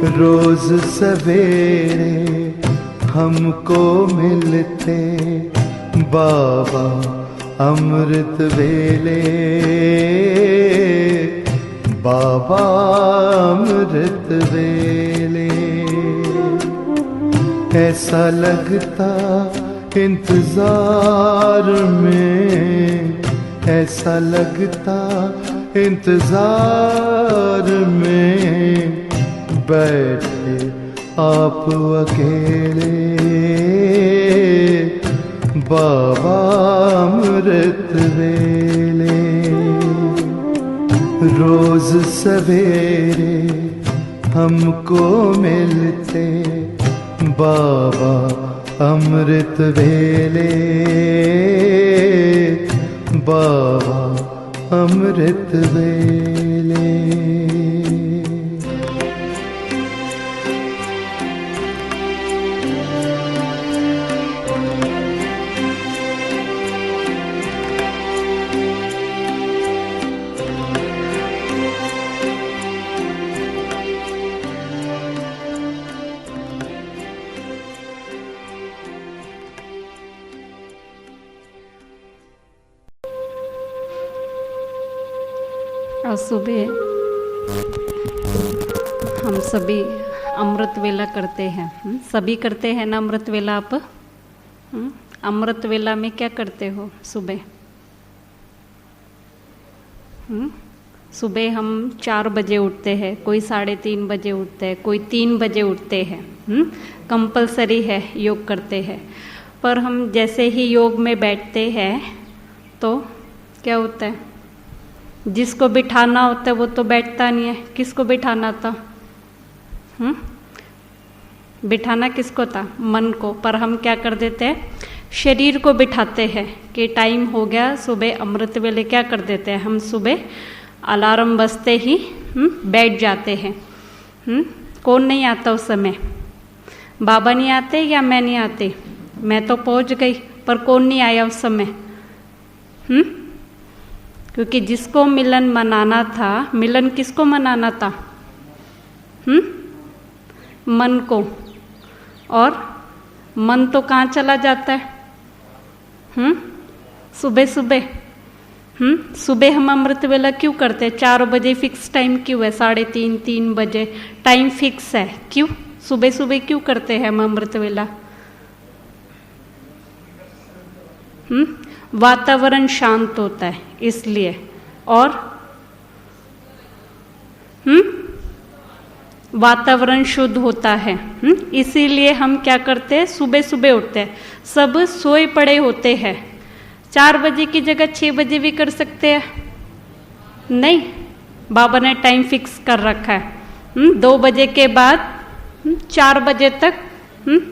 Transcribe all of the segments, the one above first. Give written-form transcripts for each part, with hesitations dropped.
रोज सवेरे हमको मिलते बाबा अमृत वेले, बाबा अमृत वेले। ऐसा लगता इंतजार में, ऐसा लगता इंतजार में, बैठे आप अकेले बाबा अमृत वेले। रोज सवेरे हमको मिलते बाबा अमृत वेले, बाबा अमृत वेले। आज सुबह हम सभी अमृत वेला करते हैं। सभी करते हैं ना अमृत वेला? आप अमृत वेला में क्या करते हो सुबह? सुबह हम 4 बजे उठते हैं, कोई 3:30 बजे उठते हैं, कोई 3 बजे उठते हैं। कंपलसरी है योग करते हैं। पर हम जैसे ही योग में बैठते हैं तो क्या होता है? जिसको बिठाना होता है वो तो बैठता नहीं है। किसको बिठाना था? बिठाना किसको था? मन को। पर हम क्या कर देते हैं? शरीर को बिठाते हैं कि टाइम हो गया सुबह अमृत वेले। क्या कर देते हैं हम? सुबह अलार्म बजते ही बैठ जाते हैं। कौन नहीं आता उस समय? बाबा नहीं आते या मैं नहीं आती? मैं तो पहुंच गई, पर कौन नहीं आया उस समय? क्योंकि जिसको मिलन मनाना था, मिलन किसको मनाना था? मन को। और मन तो कहाँ चला जाता है? सुबह सुबह। सुबह हम अमृत वेला क्यों करते हैं? 4 बजे फिक्स टाइम क्यों है? 3:30 3 बजे टाइम फिक्स है। क्यों सुबह सुबह क्यों करते हैं हम अमृत वेला? वातावरण शांत होता है इसलिए। और वातावरण शुद्ध होता है। इसीलिए हम क्या करते हैं? सुबह सुबह उठते हैं। सब सोए पड़े होते हैं। 4 बजे की जगह 6 बजे भी कर सकते हैं। नहीं, बाबा ने टाइम फिक्स कर रखा है। 2 बजे के बाद 4 बजे तक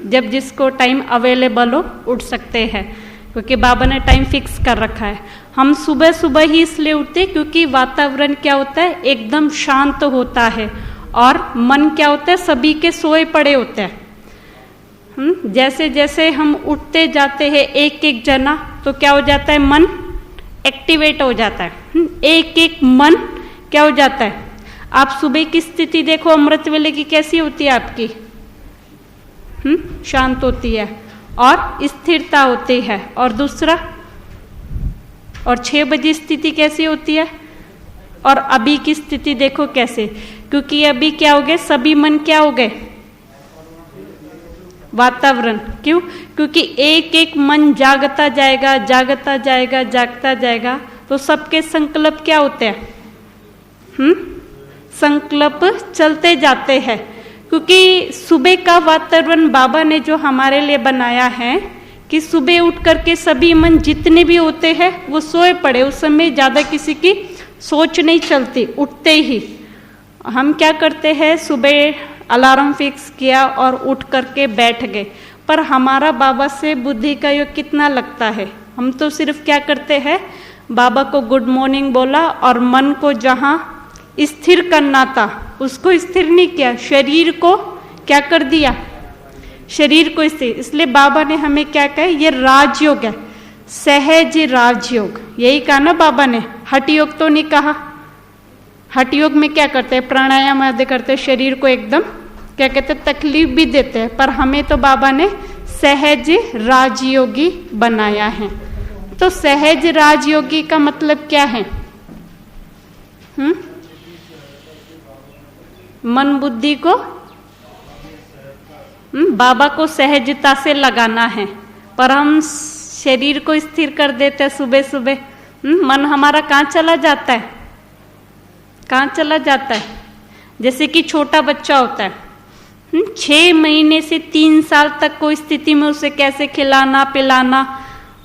जब जिसको टाइम अवेलेबल हो उठ सकते हैं, क्योंकि बाबा ने टाइम फिक्स कर रखा है। हम सुबह सुबह ही इसलिए उठते क्योंकि वातावरण क्या होता है? एकदम शांत होता है। और मन क्या होता है? सभी के सोए पड़े होते हैं। जैसे जैसे हम उठते जाते हैं एक एक जना, तो क्या हो जाता है? मन एक्टिवेट हो जाता है। एक एक मन क्या हो जाता है? आप सुबह की स्थिति देखो अमृत वेले की, कैसी होती है आपकी? शांत होती है और स्थिरता होती है। और दूसरा, और 6 बजे स्थिति कैसी होती है? और अभी की स्थिति देखो कैसे। क्योंकि अभी क्या हो गए? सभी मन क्या हो गए? वातावरण। क्यों? क्योंकि एक एक मन जागता जाएगा, जागता जाएगा, जागता जाएगा, तो सबके संकल्प क्या होते हैं? संकल्प चलते जाते हैं। क्योंकि सुबह का वातावरण बाबा ने जो हमारे लिए बनाया है कि सुबह उठ करके सभी मन जितने भी होते हैं वो सोए पड़े। उस समय ज़्यादा किसी की सोच नहीं चलती। उठते ही हम क्या करते हैं? सुबह अलार्म फिक्स किया और उठ करके बैठ गए। पर हमारा बाबा से बुद्धि का योग कितना लगता है? हम तो सिर्फ क्या करते हैं? बाबा को गुड मॉर्निंग बोला और मन को जहाँ स्थिर करना था उसको स्थिर नहीं किया, शरीर को क्या कर दिया? शरीर को स्थिर। इसलिए बाबा ने हमें क्या कहा? ये राजयोग है, सहज राजयोग। यही कहा ना बाबा ने, हठ योग तो नहीं कहा। हठ योग में क्या करते हैं? प्राणायाम आदि करते हैं, शरीर को एकदम क्या कहते हैं, तकलीफ भी देते हैं, पर हमें तो बाबा ने सहज राजयोगी बनाया है। तो सहज राजयोगी का मतलब क्या है? मन बुद्धि को बाबा को सहजता से लगाना है, पर हम शरीर को स्थिर कर देते हैं सुबह सुबह। मन हमारा कहाँ चला जाता है? कहाँ चला जाता है? जैसे कि छोटा बच्चा होता है, 6 महीने से 3 साल तक कोई स्थिति में उसे कैसे खिलाना पिलाना,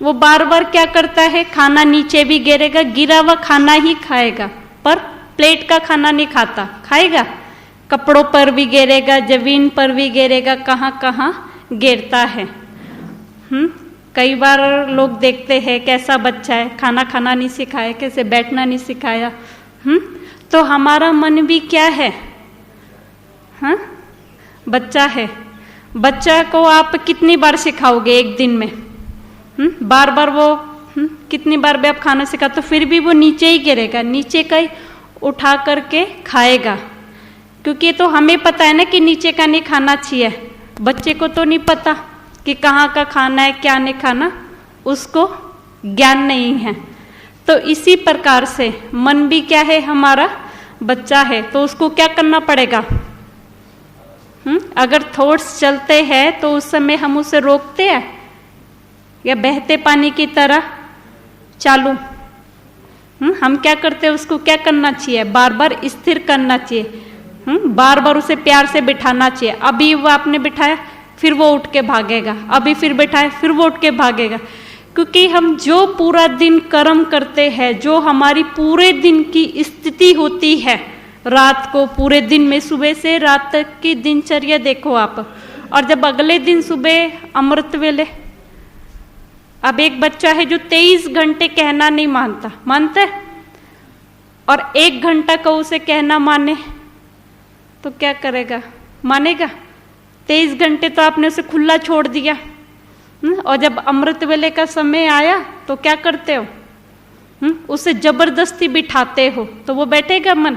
वो बार बार क्या करता है, खाना नीचे भी गिरेगा, गिरा हुआ खाना ही खाएगा, पर प्लेट का खाना नहीं खाता, खाएगा कपड़ों पर भी गिरेगा, जमीन पर भी गिरेगा, कहाँ कहाँ गिरता है। कई बार लोग देखते हैं कैसा बच्चा है, खाना खाना नहीं सिखाया, कैसे बैठना नहीं सिखाया। तो हमारा मन भी क्या है? हाँ, बच्चा है। बच्चा को आप कितनी बार सिखाओगे एक दिन में? बार बार वो कितनी बार भी आप खाना सिखा तो फिर भी वो नीचे ही गिरेगा, नीचे का ही उठा करके खाएगा, क्योंकि तो हमें पता है ना कि नीचे का नहीं खाना चाहिए। बच्चे को तो नहीं पता कि कहाँ का खाना है, क्या नहीं खाना, उसको ज्ञान नहीं है। तो इसी प्रकार से मन भी क्या है, हमारा बच्चा है, तो उसको क्या करना पड़ेगा? अगर थॉट्स चलते हैं तो उस समय हम उसे रोकते हैं या बहते पानी की तरह चालू? हम क्या करते हैं, उसको क्या करना चाहिए? बार बार स्थिर करना चाहिए, बार बार उसे प्यार से बिठाना चाहिए। अभी वो आपने बिठाया, फिर वो उठ के भागेगा, अभी फिर बिठाया, फिर वो उठ के भागेगा, क्योंकि हम जो पूरा दिन कर्म करते हैं, जो हमारी पूरे दिन की स्थिति होती है, रात को पूरे दिन में सुबह से रात तक की दिनचर्या देखो आप, और जब अगले दिन सुबह अमृत वेले, अब एक बच्चा है जो 23 घंटे कहना नहीं मानता, मानता है, और 1 घंटा का उसे कहना माने तो क्या करेगा? मानेगा? 23 घंटे तो आपने उसे खुला छोड़ दिया, और जब अमृत वेले का समय आया तो क्या करते हो? उसे जबरदस्ती बिठाते हो, तो वो बैठेगा मन?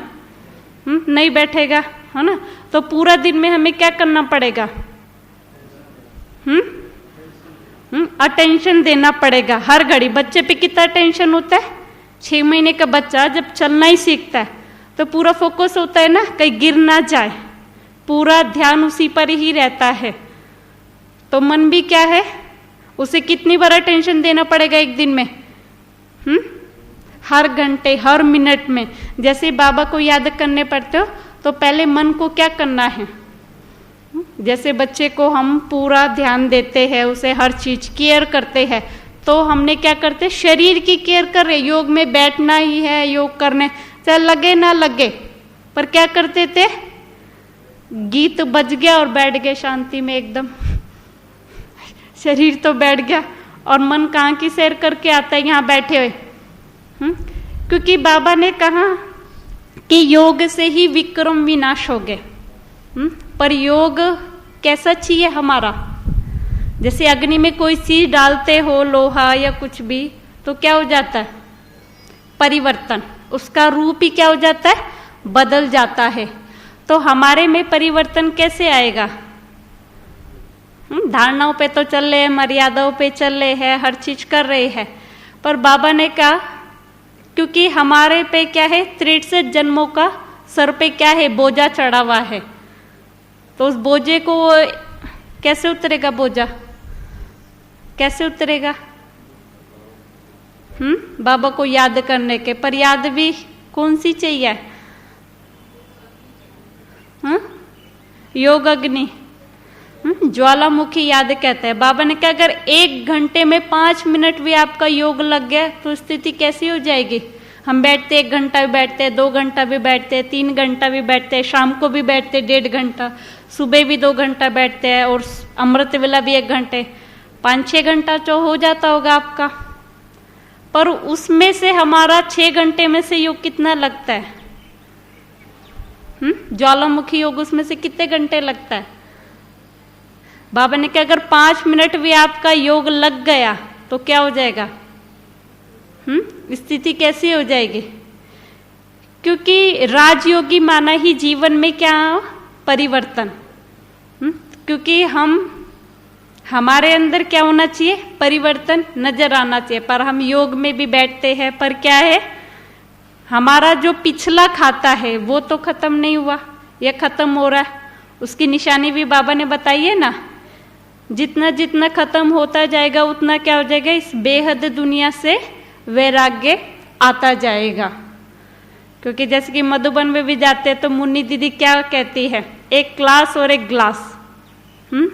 नहीं बैठेगा, है ना? तो पूरा दिन में हमें क्या करना पड़ेगा? अटेंशन देना पड़ेगा हर घड़ी। बच्चे पे कितना टेंशन होता है? 6 महीने का बच्चा जब चलना ही सीखता है तो पूरा फोकस होता है ना, कहीं गिर ना जाए, पूरा ध्यान उसी पर ही रहता है। तो मन भी क्या है, उसे कितनी बार अटेंशन देना पड़ेगा एक दिन में? हर घंटे, हर मिनट में। जैसे बाबा को याद करने पड़ते हो तो पहले मन को क्या करना है? जैसे बच्चे को हम पूरा ध्यान देते हैं, उसे हर चीज केयर करते हैं, तो हमने क्या करते, शरीर की केयर कर रहे, योग में बैठना ही है, योग करने, चाहे लगे ना लगे, पर क्या करते थे, गीत बज गया और बैठ गए शांति में एकदम, शरीर तो बैठ गया और मन कहाँ की सैर करके आता है यहाँ बैठे हुए। क्योंकि बाबा ने कहा कि योग से ही विक्रम विनाश हो गए। पर योग कैसा चाहिए हमारा? जैसे अग्नि में कोई चीज डालते हो, लोहा या कुछ भी, तो क्या हो जाता है? परिवर्तन, उसका रूप ही क्या हो जाता है? बदल जाता है। तो हमारे में परिवर्तन कैसे आएगा? धारणाओं पे तो चल रहे हैं, मर्यादाओं पे चल रहे हैं, हर चीज कर रहे हैं, पर बाबा ने कहा क्योंकि हमारे पे क्या है, 63 जन्मों का सर पे क्या है, बोझा चढ़ा हुआ है, तो उस बोझे को कैसे उतरेगा? बोझा कैसे उतरेगा? बाबा को याद करने के, पर याद भी कौन सी चाहिए? योग अग्नि, ज्वालामुखी याद कहते हैं। बाबा ने कहा अगर 1 घंटे में 5 मिनट भी आपका योग लग गया तो स्थिति कैसी हो जाएगी? हम बैठते 1 घंटा भी बैठते, 2 घंटा भी बैठते, 3 घंटा भी बैठते, शाम को भी बैठते 1.5 घंटा, सुबह भी 2 घंटा बैठते हैं, और अमृत वेला भी 1 घंटे, 5-6 घंटा तो हो जाता होगा आपका। पर उसमें से हमारा 6 घंटे में से योग कितना लगता है? ज्वालामुखी योग उसमें से कितने घंटे लगता है? बाबा ने कहा अगर 5 मिनट भी आपका योग लग गया तो क्या हो जाएगा? स्थिति कैसी हो जाएगी? क्योंकि राजयोगी माना ही जीवन में क्या? परिवर्तन। क्योंकि हमारे अंदर क्या होना चाहिए, परिवर्तन नजर आना चाहिए। पर हम योग में भी बैठते हैं, पर क्या है, हमारा जो पिछला खाता है वो तो खत्म नहीं हुआ, ये खत्म हो रहा है। उसकी निशानी भी बाबा ने बताई है ना, जितना जितना खत्म होता जाएगा उतना क्या हो जाएगा, इस बेहद दुनिया से वैराग्य आता जाएगा। क्योंकि जैसे कि मधुबन में भी जाते हैं तो मुन्नी दीदी क्या कहती है, एक क्लास और एक ग्लास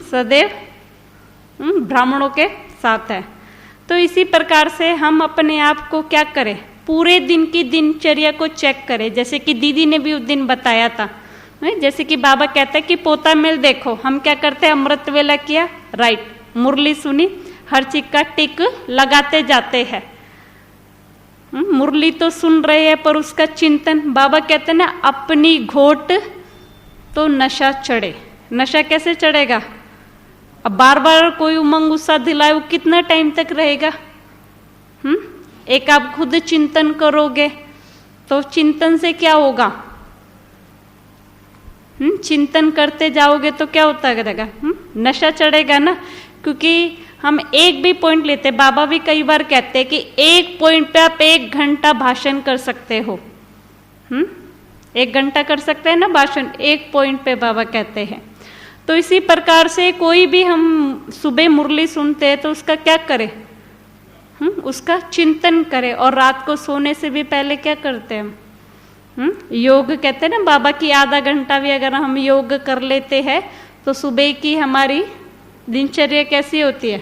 सदैव ब्राह्मणों के साथ है। तो इसी प्रकार से हम अपने आप को क्या करें, पूरे दिन की दिनचर्या को चेक करें। जैसे कि दीदी ने भी उस दिन बताया था, जैसे कि बाबा कहते हैं कि पोता मेल देखो, हम क्या करते हैं, अमृत वेला किया, राइट, मुरली सुनी, हर चीज का टिक लगाते जाते हैं। मुरली तो सुन रहे हैं पर उसका चिंतन, बाबा कहते हैं ना, अपनी घोट तो नशा चढ़े। नशा कैसे चढ़ेगा, अब बार बार कोई उमंग उत्साह दिलाए वो कितना टाइम तक रहेगा। एक आप खुद चिंतन करोगे तो चिंतन से क्या होगा, चिंतन करते जाओगे तो क्या होता रहेगा, नशा चढ़ेगा ना। क्योंकि हम एक भी पॉइंट लेते, बाबा भी कई बार कहते हैं कि एक पॉइंट पे आप 1 घंटा भाषण कर सकते हो। 1 घंटा कर सकते हैं ना भाषण, एक पॉइंट पे बाबा कहते हैं। तो इसी प्रकार से कोई भी हम सुबह मुरली सुनते हैं तो उसका क्या करें, उसका चिंतन करें। और रात को सोने से भी पहले क्या करते हैं हम, योग कहते हैं ना बाबा की, आधा घंटा भी अगर हम योग कर लेते हैं तो सुबह की हमारी दिनचर्या कैसी होती है,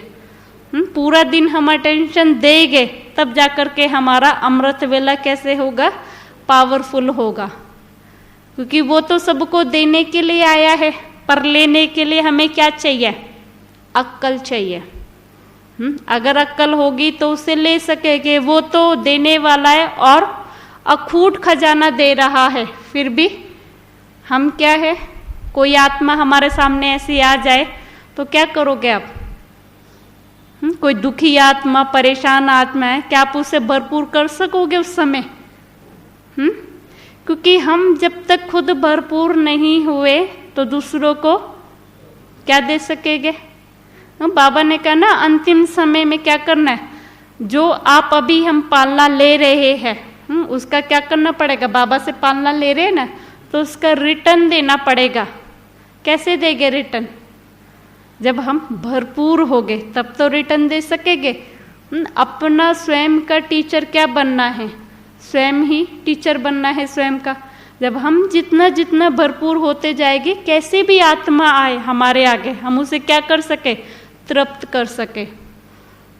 पूरा दिन हम अटेंशन देंगे तब जाकर के हमारा अमृत वेला कैसे होगा, पावरफुल होगा। क्योंकि वो तो सबको देने के लिए आया है, पर लेने के लिए हमें क्या चाहिए, अक्ल चाहिए। अगर अक्ल होगी तो उसे ले सकेंगे, वो तो देने वाला है और अखूट खजाना दे रहा है। फिर भी हम क्या है, कोई आत्मा हमारे सामने ऐसी आ जाए तो क्या करोगे आप, कोई दुखी आत्मा, परेशान आत्मा है, क्या आप उसे भरपूर कर सकोगे उस समय? क्योंकि हम जब तक खुद भरपूर नहीं हुए तो दूसरों को क्या दे सकेंगे। बाबा ने कहा ना, अंतिम समय में क्या करना है, जो आप अभी हम पालना ले रहे हैं उसका क्या करना पड़ेगा, बाबा से पालना ले रहे हैं ना, तो उसका रिटर्न देना पड़ेगा। कैसे देंगे रिटर्न, जब हम भरपूर हो गए तब तो रिटर्न दे सकेंगे। अपना स्वयं का टीचर क्या बनना है, स्वयं ही टीचर बनना है स्वयं का। जब हम जितना जितना भरपूर होते जाएंगे, कैसे भी आत्मा आए हमारे आगे, हम उसे क्या कर सके, तृप्त कर सके।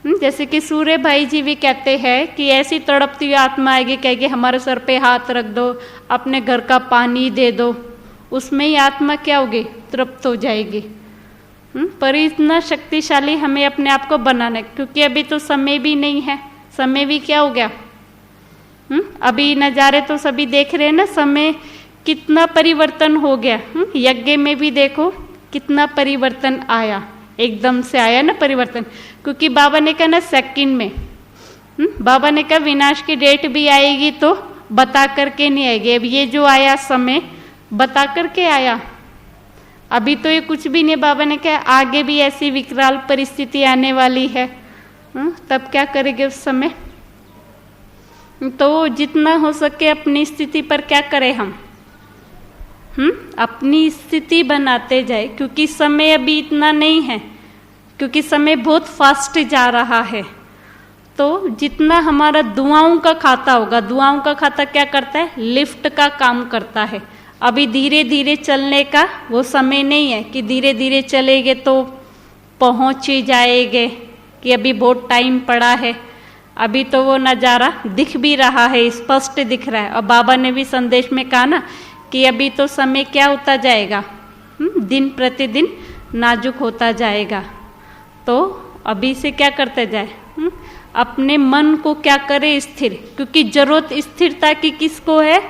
जैसे कि सूर्य भाई जी भी कहते हैं कि ऐसी तड़पती हुई आत्मा आएगी, कहेगी हमारे सर पे हाथ रख दो, अपने घर का पानी दे दो, उसमें ही आत्मा क्या होगी, तृप्त हो जाएगी। पर इतना शक्तिशाली हमें अपने आप को बनाना है, क्योंकि अभी तो समय भी नहीं है। समय भी क्या हो गया, अभी नज़ारे तो सभी देख रहे हैं ना, समय कितना परिवर्तन हो गया। यज्ञ में भी देखो कितना परिवर्तन आया, एकदम से आया ना परिवर्तन। क्योंकि बाबा ने कहा ना सेकंड में, बाबा ने कहा विनाश की डेट भी आएगी तो बता करके नहीं आएगी। अब ये जो आया समय बता करके आया, अभी तो ये कुछ भी नहीं। बाबा ने कहा आगे भी ऐसी विकराल परिस्थिति आने वाली है, तब क्या करेंगे उस समय। तो जितना हो सके अपनी स्थिति पर क्या करें हम, अपनी स्थिति बनाते जाए। क्योंकि समय अभी इतना नहीं है, क्योंकि समय बहुत फास्ट जा रहा है। तो जितना हमारा दुआओं का खाता होगा, दुआओं का खाता क्या करता है, लिफ्ट का काम करता है। अभी धीरे धीरे चलने का वो समय नहीं है कि धीरे धीरे चलेंगे तो पहुंच ही जाएंगे, कि अभी बहुत टाइम पड़ा है। अभी तो वो नज़ारा दिख भी रहा है, स्पष्ट दिख रहा है। और बाबा ने भी संदेश में कहा ना कि अभी तो समय क्या होता जाएगा, दिन प्रतिदिन नाजुक होता जाएगा। तो अभी से क्या करते जाए, अपने मन को क्या करे स्थिर। क्योंकि जरूरत स्थिरता की किसको है,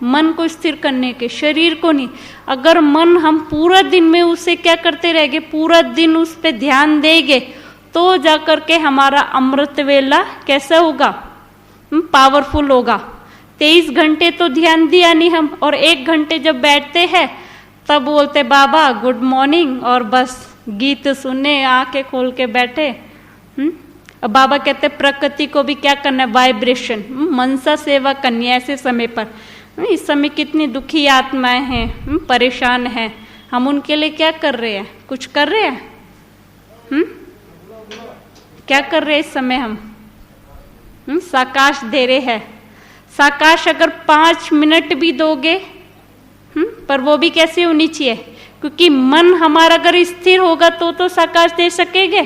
मन को स्थिर करने के, शरीर को नहीं। अगर मन हम पूरा दिन में उसे क्या करते रहेंगे, पूरा दिन उस पर ध्यान देंगे, तो जाकर के हमारा अमृत वेला कैसा होगा, पावरफुल होगा। 23 घंटे तो ध्यान दिया नहीं हम, और 1 घंटे जब बैठते हैं तब बोलते बाबा गुड मॉर्निंग और बस गीत सुने आंखें खोल के बैठे। अब बाबा कहते प्रकृति को भी क्या करना है, वाइब्रेशन, मनसा सेवा करनी है ऐसे समय पर। इस समय कितनी दुखी आत्माएं हैं, परेशान हैं, हम उनके लिए क्या कर रहे हैं, कुछ कर रहे हैं? क्या कर रहे हैं इस समय हम? साकाश दे रहे हैं। साकाश अगर 5 मिनट भी दोगे, पर वो भी कैसे होनी चाहिए, क्योंकि मन हमारा अगर स्थिर होगा तो साकाश दे सकेंगे।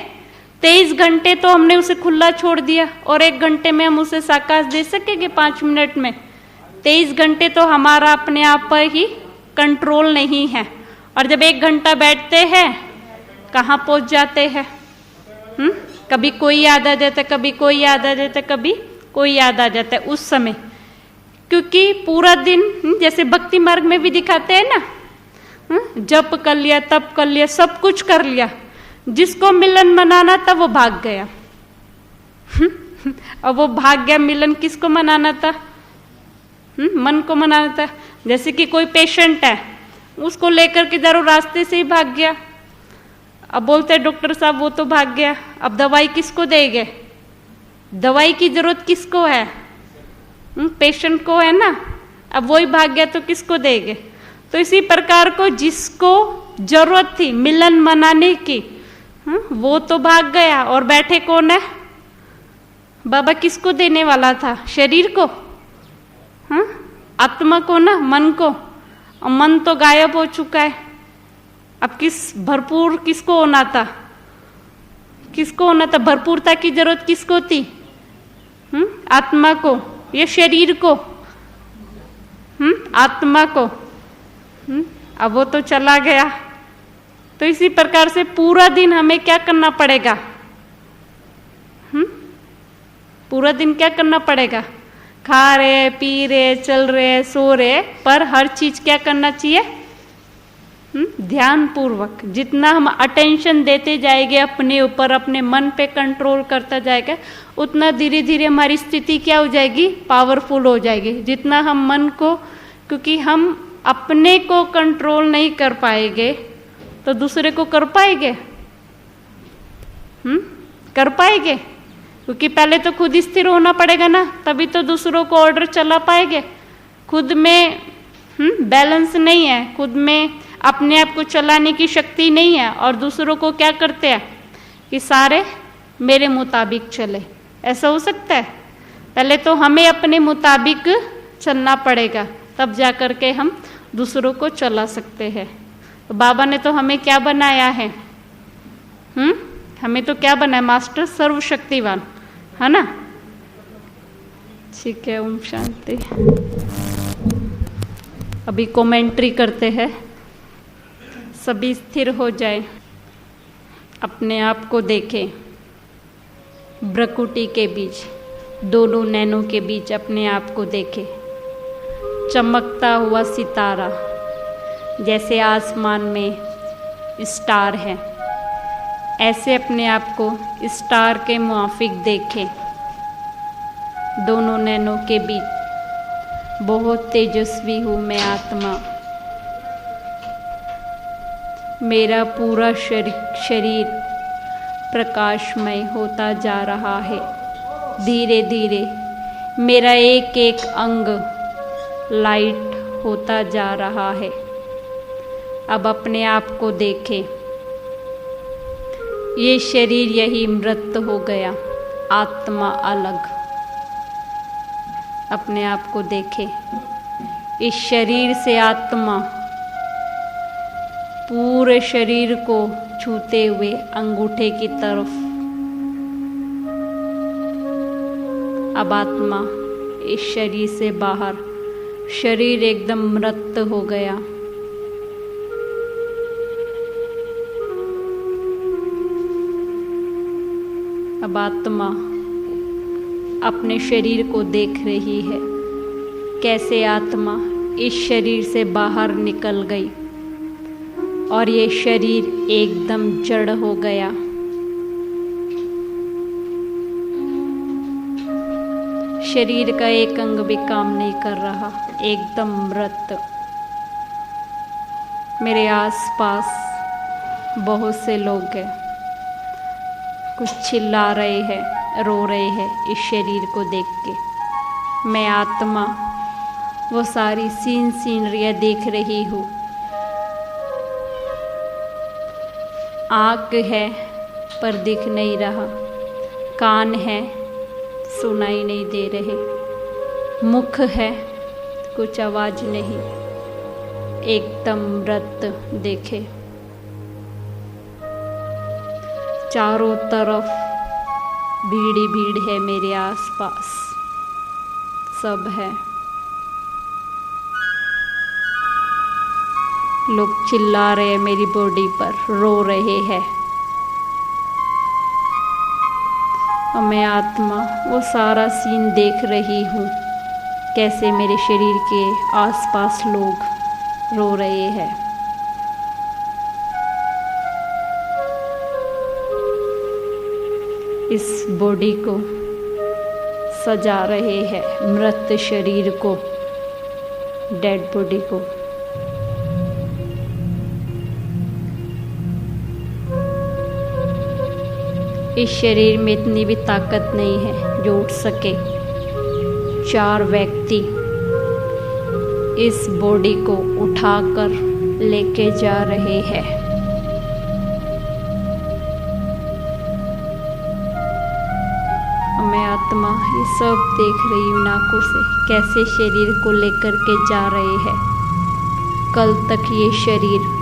23 घंटे तो हमने उसे खुला छोड़ दिया और 1 घंटे में हम उसे साकाश दे सकेंगे 5 मिनट में? 23 घंटे तो हमारा अपने आप पर ही कंट्रोल नहीं है। और जब 1 घंटा बैठते हैं कहाँ पहुंच जाते हैं? कभी कोई याद आ जाता है, कभी कोई याद आ जाता है, कभी कोई याद आ जाता है उस समय। क्योंकि पूरा दिन जैसे भक्ति मार्ग में भी दिखाते हैं ना, जप कर लिया, तप कर लिया, सब कुछ कर लिया, जिसको मिलन मनाना था वो भाग गया। अब वो भाग गया, मिलन किसको मनाना था? मन को मनाना था। जैसे कि कोई पेशेंट है, उसको लेकर के जरूर रास्ते से ही भाग गया। अब बोलते हैं डॉक्टर साहब वो तो भाग गया, अब दवाई किसको देंगे? दवाई की जरूरत किसको है? पेशेंट को है ना। अब वही भाग गया तो किसको देंगे? तो इसी प्रकार को जिसको जरूरत थी मिलन मनाने की, वो तो भाग गया। और बैठे कौन है? बाबा किसको देने वाला था? शरीर को, आत्मा को ना, मन को। और मन तो गायब हो चुका है। अब भरपूर किसको होना था? किसको होना था? भरपूरता की जरूरत किसको थी? आत्मा को या शरीर को? आत्मा को। अब वो तो चला गया। तो इसी प्रकार से पूरा दिन हमें क्या करना पड़ेगा? पूरा दिन क्या करना पड़ेगा? खा रहे, पी रहे, चल रहे, सो रहे, पर हर चीज क्या करना चाहिए? ध्यान पूर्वक। जितना हम अटेंशन देते जाएंगे अपने ऊपर, अपने मन पे कंट्रोल करता जाएगा, उतना धीरे धीरे हमारी स्थिति क्या हो जाएगी? पावरफुल हो जाएगी। जितना हम मन को, क्योंकि हम अपने को कंट्रोल नहीं कर पाएंगे तो दूसरे को कर पाएंगे? कर पाएंगे? क्योंकि पहले तो खुद स्थिर होना पड़ेगा ना, तभी तो दूसरों को ऑर्डर चला पाएंगे। खुद में बैलेंस नहीं है, खुद में अपने आप को चलाने की शक्ति नहीं है, और दूसरों को क्या करते हैं कि सारे मेरे मुताबिक चले। ऐसा हो सकता है? पहले तो हमें अपने मुताबिक चलना पड़ेगा, तब जा कर के हम दूसरों को चला सकते हैं। तो बाबा ने तो हमें क्या बनाया है? हमें तो क्या बनाया? मास्टर सर्वशक्तिवान, है ना? ठीक है, ओम शांति। अभी कमेंट्री करते हैं। सभी स्थिर हो जाए, अपने आप को देखें। भ्रकुटी के बीच, दोनों नैनों के बीच अपने आप को देखें। चमकता हुआ सितारा, जैसे आसमान में स्टार है, ऐसे अपने आप को स्टार के मुआफिक देखें। दोनों नैनों के बीच बहुत तेजस्वी हूँ मैं आत्मा। मेरा पूरा शरीर प्रकाशमय होता जा रहा है। धीरे धीरे मेरा एक एक अंग लाइट होता जा रहा है। अब अपने आप को देखें। ये शरीर यही मृत हो गया, आत्मा अलग। अपने आप को देखें। इस शरीर से आत्मा पूरे शरीर को छूते हुए अंगूठे की तरफ। अब आत्मा इस शरीर से बाहर, शरीर एकदम मृत हो गया। अब आत्मा अपने शरीर को देख रही है, कैसे आत्मा इस शरीर से बाहर निकल गई और ये शरीर एकदम जड़ हो गया। शरीर का एक अंग भी काम नहीं कर रहा, एकदम मृत। मेरे आसपास बहुत से लोग हैं, कुछ चिल्ला रहे हैं, रो रहे हैं इस शरीर को देख के। मैं आत्मा वो सारी सीनरियाँ देख रही हूँ। आँख है पर दिख नहीं रहा, कान है सुनाई नहीं दे रहे, मुख है कुछ आवाज नहीं, एकदम मृत देखे। चारों तरफ भीड़ ही भीड़ है, मेरे आसपास सब है। लोग चिल्ला रहे हैं मेरी बॉडी पर, रो रहे हैं। और मैं आत्मा वो सारा सीन देख रही हूँ, कैसे मेरे शरीर के आसपास लोग रो रहे हैं। इस बॉडी को सजा रहे हैं, मृत शरीर को, डेड बॉडी को। इस शरीर में इतनी भी ताकत नहीं है जो उठ सके। 4 व्यक्ति इस बॉडी को उठाकर लेके जा रहे हैं। मैं आत्मा ये सब देख रही हूँ आँखों से, कैसे शरीर को लेकर के जा रहे हैं। कल तक ये शरीर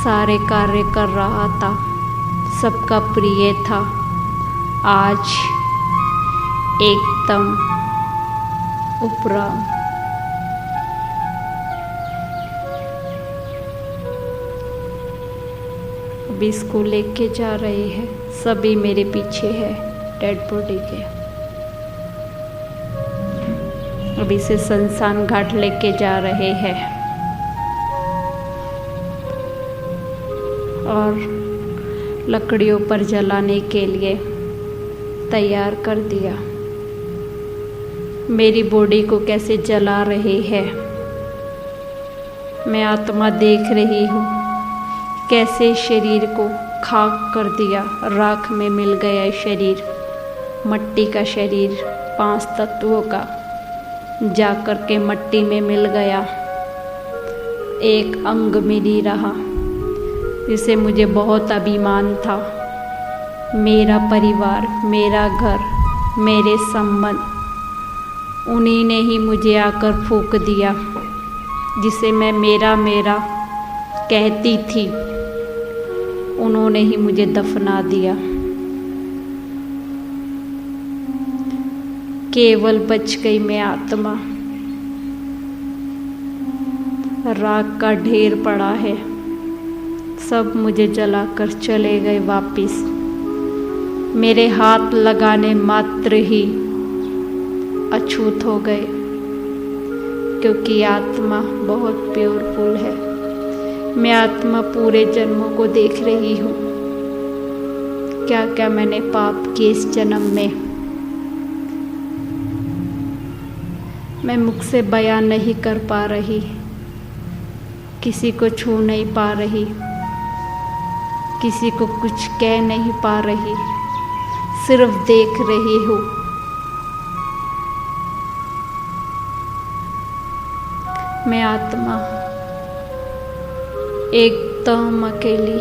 सारे कार्य कर रहा था, सबका प्रिय था, आज एकदम उपराम। अब इसको लेके जा रहे हैं, सभी मेरे पीछे है डेड बॉडी के। अब इसे शमशान घाट लेके जा रहे हैं और लकड़ियों पर जलाने के लिए तैयार कर दिया। मेरी बॉडी को कैसे जला रहे हैं, मैं आत्मा देख रही हूँ, कैसे शरीर को खाक कर दिया, राख में मिल गया शरीर, मट्टी का शरीर 5 तत्वों का जाकर के मट्टी में मिल गया। एक अंग मिल ही रहा, जिसे मुझे बहुत अभिमान था। मेरा परिवार, मेरा घर, मेरे संबंध, उन्हीं ने ही मुझे आकर फूंक दिया। जिसे मैं मेरा मेरा कहती थी, उन्होंने ही मुझे दफना दिया। केवल बच गई मैं आत्मा, राख का ढेर पड़ा है, सब मुझे जलाकर चले गए वापिस। मेरे हाथ लगाने मात्र ही अछूत हो गए, क्योंकि आत्मा बहुत प्योरफुल है। मैं आत्मा पूरे जन्मों को देख रही हूँ, क्या क्या मैंने पाप किए इस जन्म में। मैं मुख से बयान नहीं कर पा रही, किसी को छू नहीं पा रही, किसी को कुछ कह नहीं पा रही, सिर्फ देख रही हूँ। मैं आत्मा एकदम अकेली,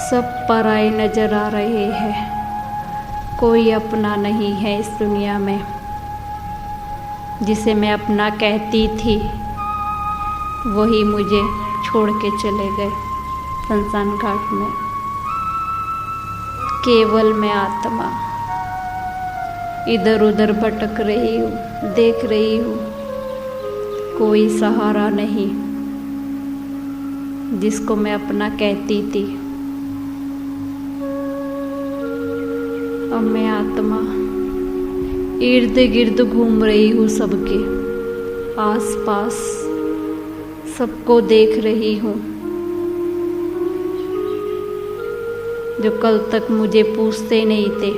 सब पराए नजर आ रहे हैं। कोई अपना नहीं है इस दुनिया में। जिसे मैं अपना कहती थी, वही मुझे छोड़ के चले गए शमशान घाट में। केवल मैं आत्मा इधर उधर भटक रही हूँ, देख रही हूँ, कोई सहारा नहीं जिसको मैं अपना कहती थी। अब मैं आत्मा इर्द गिर्द घूम रही हूँ, सबके आसपास, सबको देख रही हूँ। जो कल तक मुझे पूछते नहीं थे,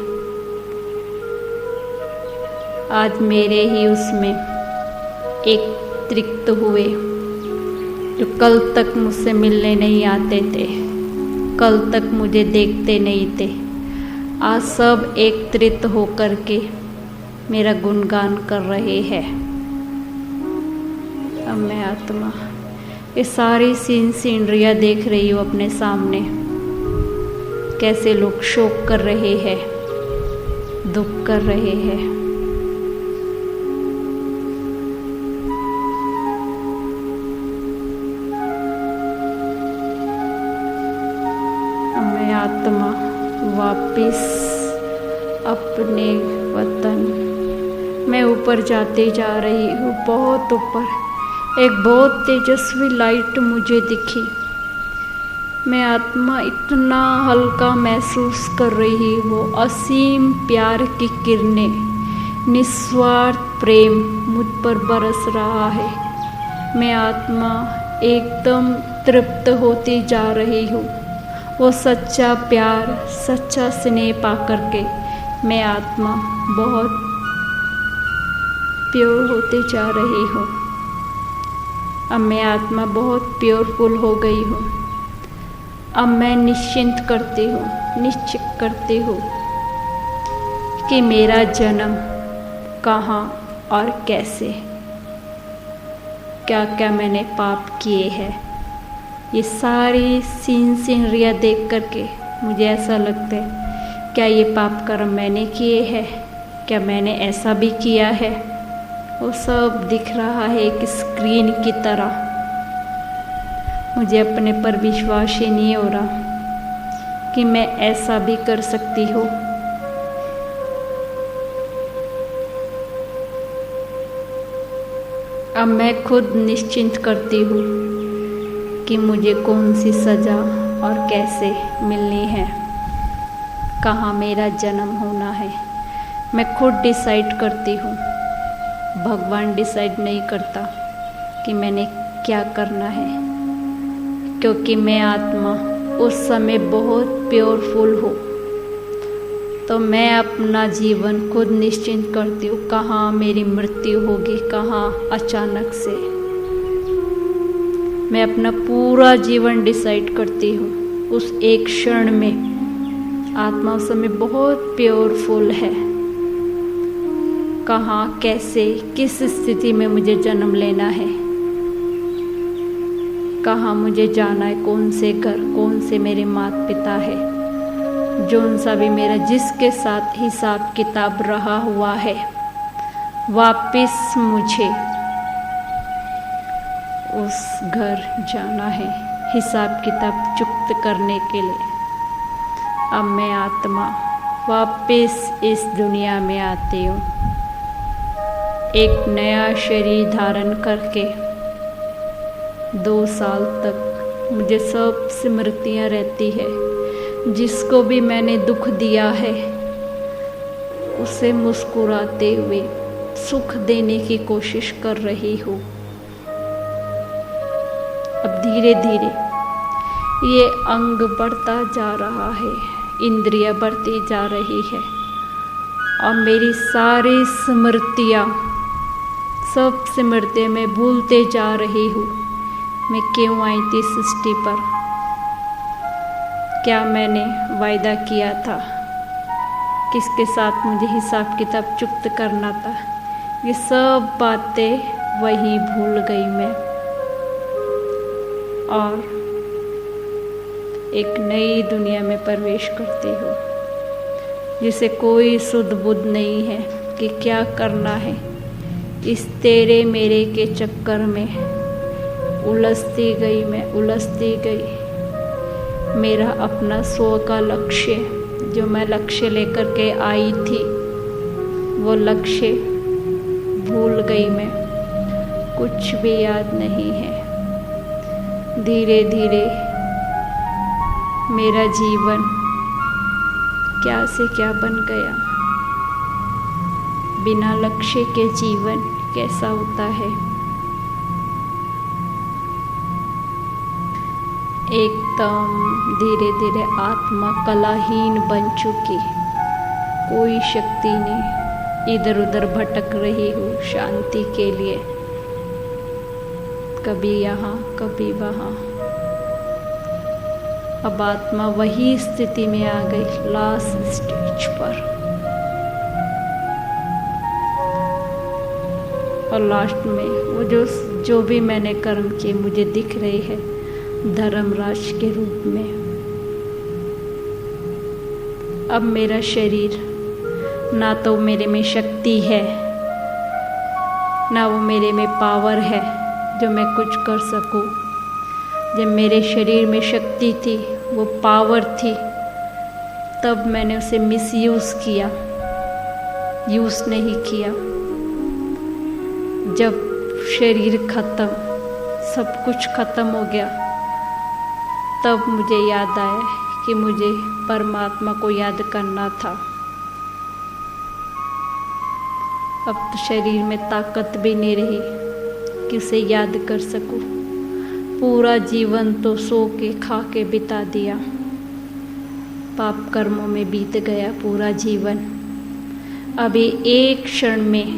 आज मेरे ही उसमें एक तृप्त हुए, जो कल तक मुझसे मिलने नहीं आते थे, कल तक मुझे देखते नहीं थे, आज सब एकत्रित होकर के मेरा गुणगान कर रहे हैं। अब मैं आत्मा ये सारी सीनरियाँ देख रही हूँ अपने सामने, कैसे लोग शोक कर रहे हैं, दुख कर रहे हैं। अब मैं आत्मा वापिस अपने वतन मैं ऊपर जाती जा रही हूँ, बहुत ऊपर। एक बहुत तेजस्वी लाइट मुझे दिखी। मैं आत्मा इतना हल्का महसूस कर रही हूँ। असीम प्यार की किरणें, निस्वार्थ प्रेम मुझ पर बरस रहा है। मैं आत्मा एकदम तृप्त होती जा रही हूँ। वो सच्चा प्यार, सच्चा स्नेह पा करके मैं आत्मा बहुत प्योर होती जा रही हूँ। अब मैं आत्मा बहुत प्योरफुल हो गई हूँ। अब मैं निश्चिंत करती हूँ, निश्चित करती हूँ कि मेरा जन्म कहाँ और कैसे, क्या क्या मैंने पाप किए हैं। ये सारी सीनरियाँ देख करके मुझे ऐसा लगता है, क्या ये पाप कर्म मैंने किए हैं, क्या मैंने ऐसा भी किया है। वो सब दिख रहा है एक स्क्रीन की तरह। मुझे अपने पर विश्वास ही नहीं हो रहा कि मैं ऐसा भी कर सकती हूँ। अब मैं खुद निश्चिंत करती हूँ कि मुझे कौन सी सज़ा और कैसे मिलनी है, कहाँ मेरा जन्म होना है। मैं खुद डिसाइड करती हूँ। भगवान डिसाइड नहीं करता कि मैंने क्या करना है, क्योंकि मैं आत्मा उस समय बहुत प्योरफुल हूँ। तो मैं अपना जीवन खुद निश्चिंत करती हूँ, कहाँ मेरी मृत्यु होगी, कहाँ अचानक से। मैं अपना पूरा जीवन डिसाइड करती हूँ उस एक क्षण में। आत्मा उस समय बहुत प्योरफुल है। कहाँ, कैसे, किस स्थिति में मुझे जन्म लेना है, कहाँ मुझे जाना है, कौन से घर, कौन से मेरे माता पिता है, जोन सा भी मेरा जिसके साथ हिसाब किताब रहा हुआ है, वापिस मुझे उस घर जाना है हिसाब किताब चुकता करने के लिए। अब मैं आत्मा वापिस इस दुनिया में आती हूँ, एक नया शरीर धारण करके। 2 साल तक मुझे सब स्मृतियाँ रहती है। जिसको भी मैंने दुख दिया है उसे मुस्कुराते हुए सुख देने की कोशिश कर रही हूँ। अब धीरे धीरे ये अंग बढ़ता जा रहा है, इंद्रियाँ बढ़ती जा रही है और मेरी सारी स्मृतियाँ, सब स्मृतियाँ मैं भूलते जा रही हूँ। मैं क्यों आई थी सृष्टि पर, क्या मैंने वायदा किया था, किसके साथ मुझे हिसाब किताब चुकता करना था, ये सब बातें वही भूल गई मैं और एक नई दुनिया में प्रवेश करती हूँ, जिसे कोई सुध बुध नहीं है कि क्या करना है। इस तेरे मेरे के चक्कर में उलझती गई मैं, उलझती गई। मेरा अपना स्व का लक्ष्य, जो मैं लक्ष्य लेकर के आई थी, वो लक्ष्य भूल गई मैं, कुछ भी याद नहीं है। धीरे धीरे मेरा जीवन क्या से क्या बन गया। बिना लक्ष्य के जीवन कैसा होता है। एकदम धीरे धीरे आत्मा कलाहीन बन चुकी, कोई शक्ति नहीं, इधर उधर भटक रही हूँ शांति के लिए। कभी यहाँ कभी वहाँ। अब आत्मा वही स्थिति में आ गई, लास्ट स्टेज पर। और लास्ट में वो जो भी मैंने कर्म किए मुझे दिख रही है धर्मराज के रूप में। अब मेरा शरीर, ना तो मेरे में शक्ति है, ना वो मेरे में पावर है जो मैं कुछ कर सकूं। जब मेरे शरीर में शक्ति थी, वो पावर थी, तब मैंने उसे मिसयूज़ किया, यूज़ नहीं किया। जब शरीर खत्म, सब कुछ खत्म हो गया, तब मुझे याद आया कि मुझे परमात्मा को याद करना था। अब तो शरीर में ताकत भी नहीं रही कि उसे याद कर सकूं। पूरा जीवन तो सो के खा के बिता दिया, पाप कर्मों में बीत गया पूरा जीवन। अभी एक क्षण में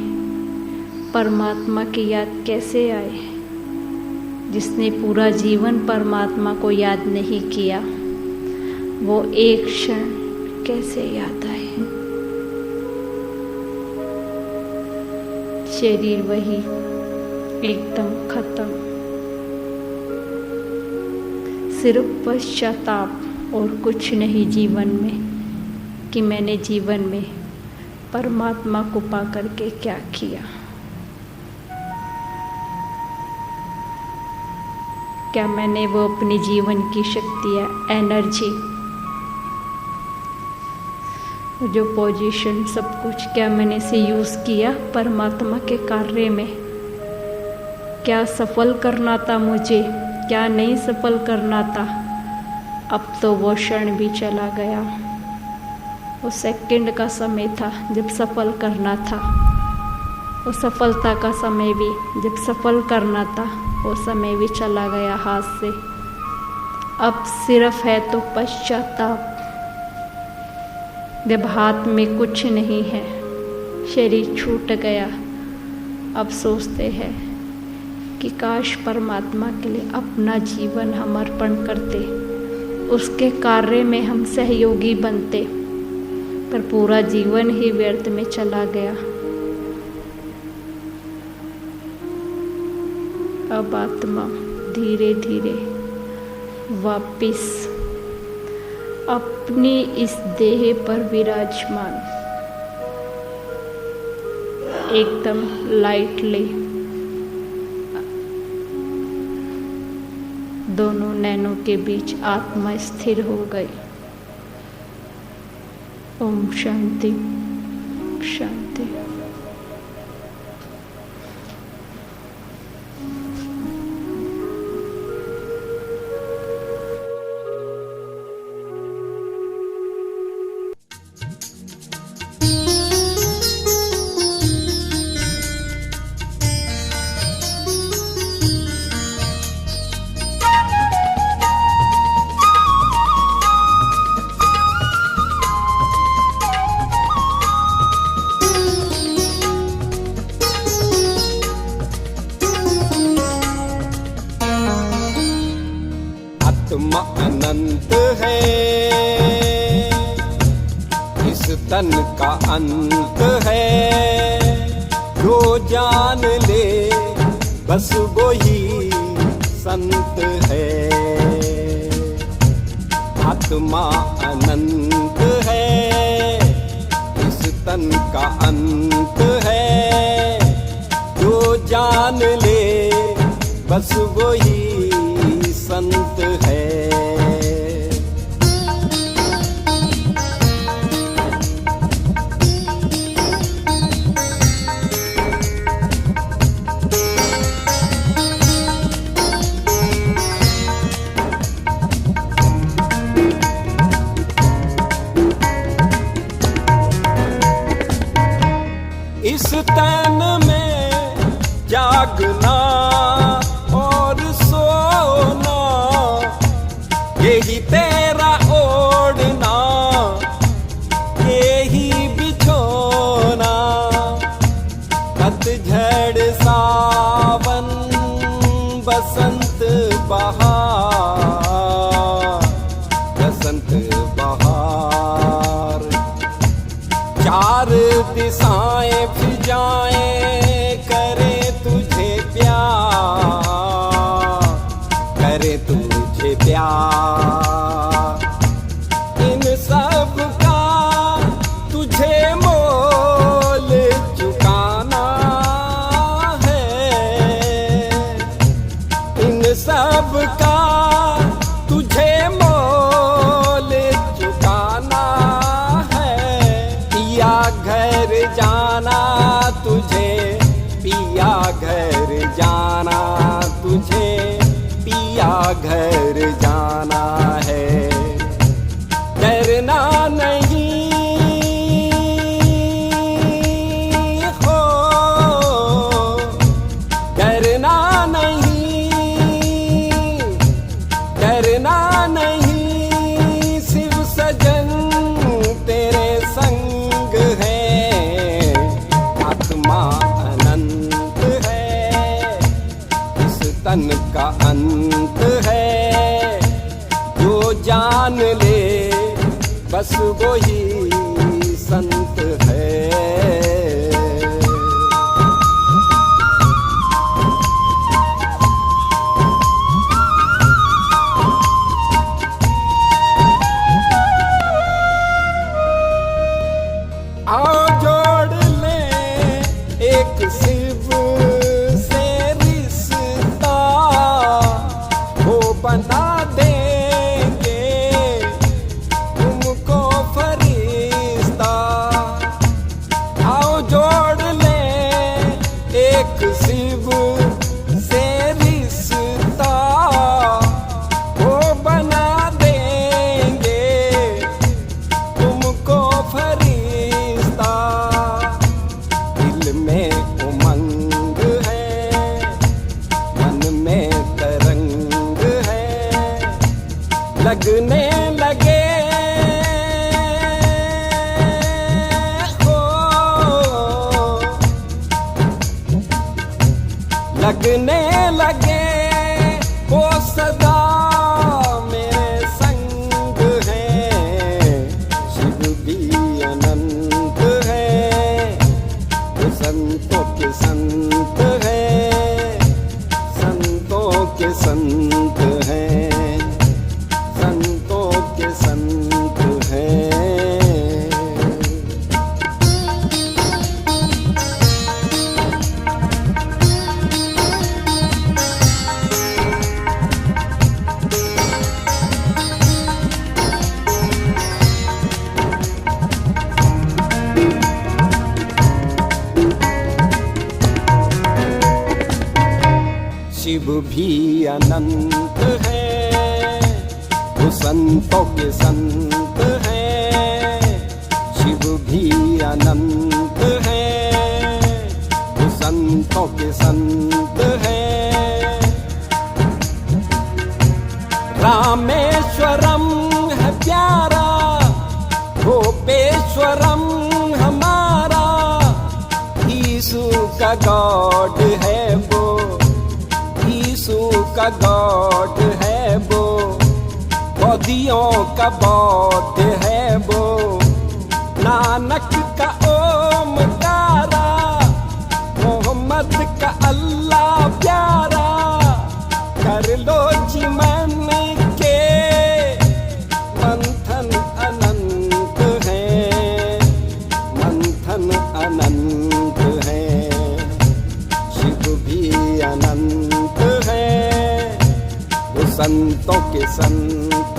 परमात्मा की याद कैसे आए? जिसने पूरा जीवन परमात्मा को याद नहीं किया, वो एक क्षण कैसे याद आए? शरीर वही, एकदम खत्म, सिर्फ पश्चाताप और कुछ नहीं जीवन में कि मैंने जीवन में परमात्मा को पा करके क्या किया। क्या मैंने वो अपनी जीवन की शक्तियाँ, एनर्जी, जो पोजीशन, सब कुछ, क्या मैंने इसे यूज़ किया परमात्मा के कार्य में? क्या सफल करना था मुझे, क्या नहीं सफल करना था? अब तो वो क्षण भी चला गया। वो सेकंड का समय था जब सफल करना था, वो सफलता का समय भी जब सफल करना था, वो समय भी चला गया हाथ से। अब सिर्फ है तो पश्चाताप। जब हाथ में कुछ नहीं है, शरीर छूट गया, अब सोचते हैं कि काश परमात्मा के लिए अपना जीवन हम अर्पण करते, उसके कार्य में हम सहयोगी बनते, पर पूरा जीवन ही व्यर्थ में चला गया। अब आत्मा धीरे धीरे वापिस अपनी इस देह पर विराजमान, एकदम लाइटली दोनों नैनों के बीच आत्मा स्थिर हो गई। ओम शांति शांति। आत्मा अनंत है, इस तन का अंत है। जो जान ले बस वो ही संत है। आत्मा अनंत है, इस तन का अंत है। जो जान ले बस वो ही संत है। इस तन में जागना और सोना, यही तेरा ओढ़ना, यही बिछोना। पतझड़ सावन बस दिशाएं फिर जाएं, करे तुझे प्यार, करे तुझे प्यार। इन सब का तुझे मोल चुकाना है, इन सब का तुझे मोल चुकाना है। पिया घर जाना तुझे, पिया घर जाना तुझे, पिया घर जाना है। डरना नहीं हो, डरना नहीं, डरना नहीं, शिव सजन तेरे संग है। आत्मा अनंत है, इस तन का अंत है। जो जान ले बस वो ही संत है। आओ जोड़ ले एक शिव से रिश्ता, वो बना देंगे तुमको फरिश्ता। आओ जोड़ ले एक शिव से रिश्ता, वो बना देंगे तुमको फरिश्ता। दिल में उमंग है, मन में तरंग है, लगने लगे हो, लगने लगे वो सदा मेरे संग है। शिव भी अनंत है, वो संतों के संत है, संतों के संत है, संतों के संत है। शिव भी अनंत है, वो संतों के संत है। शिव भी अनंत है, वो संतों के संत है। रामेश्वरम है प्यारा, गोपेश्वरम हमारा। यीशु का गॉड है वो, यीशु का गॉड है वो, बौद्धियों का बौद्ध है वो। नानक का ओमकारा, मोहम्मद का अल्लाह प्यारा। कर लो जी मन के मंथन अनंत है, मंथन अनंत है। शिव भी अनंत है, वो संतों के संत